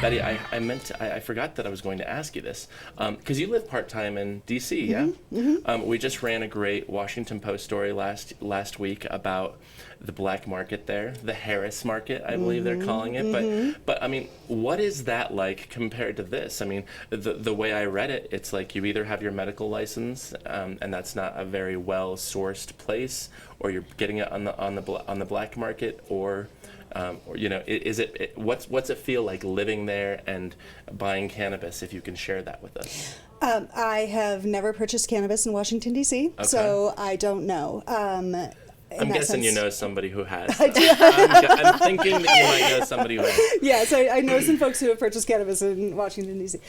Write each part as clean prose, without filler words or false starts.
Betty, I forgot that I was going to ask you this, because you live part-time in D.C., yeah? We just ran a great Washington Post story last week about the black market there, the Harris market, I believe they're calling it. But I mean, what is that like compared to this? I mean, the way I read it, it's like you either have your medical license, and that's not a very well-sourced place, or you're getting it on the black market, or you know, what's it feel like living there and buying cannabis? If you can share that with us. I have never purchased cannabis in Washington D.C., so I don't know. I'm guessing you know somebody who has. I'm thinking that you might know somebody who has. Yes, I know some folks who have purchased cannabis in Washington, D.C.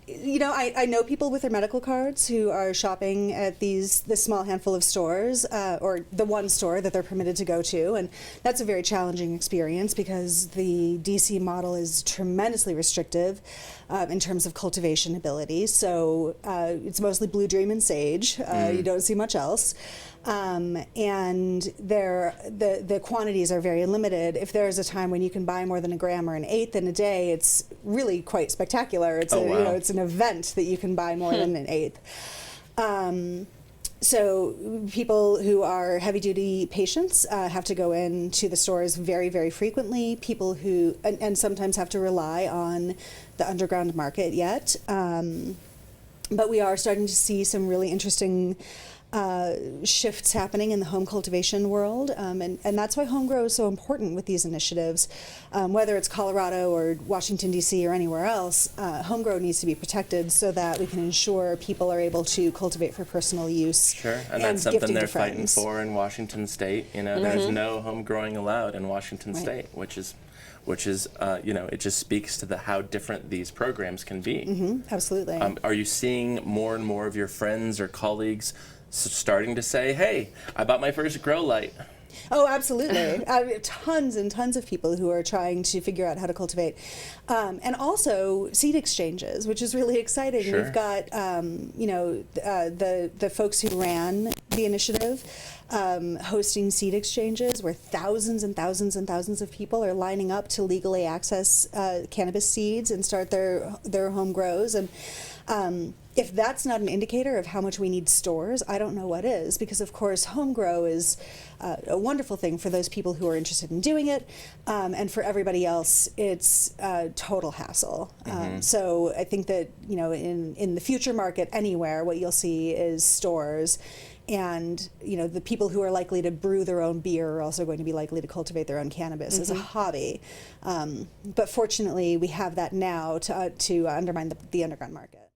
You know, I know people with their medical cards who are shopping at this small handful of stores, or the one store that they're permitted to go to, and that's a very challenging experience because the D.C. model is tremendously restrictive in terms of cultivation ability. So it's mostly Blue Dream and Sage. You don't see much else. And the quantities are very limited. If there's a time when you can buy more than a gram or an eighth in a day, it's really quite spectacular. It's wow. You know, it's an event that you can buy more than an eighth. So people who are heavy-duty patients have to go into the stores very, very frequently. People who and sometimes have to rely on the underground market yet. But we are starting to see some really interesting shifts happening in the home cultivation world, and that's why home grow is so important with these initiatives. Whether it's Colorado or Washington, D.C. or anywhere else, home grow needs to be protected so that we can ensure people are able to cultivate for personal use. Sure, and that's something they're fighting for in Washington State. You know, there's no home growing allowed in Washington State, which is you know, it just speaks to how different these programs can be. Absolutely. Are you seeing more and more of your friends or colleagues starting to say, hey, I bought my first grow light? Oh, absolutely. Tons and tons of people who are trying to figure out how to cultivate. And also seed exchanges, which is really exciting. Sure. We've got, you know, the folks who ran the initiative hosting seed exchanges where thousands and thousands and thousands of people are lining up to legally access cannabis seeds and start their home grows. And if that's not an indicator of how much we need stores, I don't know what is, because of course home grow is a wonderful thing for those people who are interested in doing it, and for everybody else it's a total hassle. So I think that, you know, in the future market anywhere, what you'll see is stores, and you know, the people who are likely to brew their own beer are also going to be likely to cultivate their own cannabis as a hobby. But fortunately we have that now to undermine the underground market.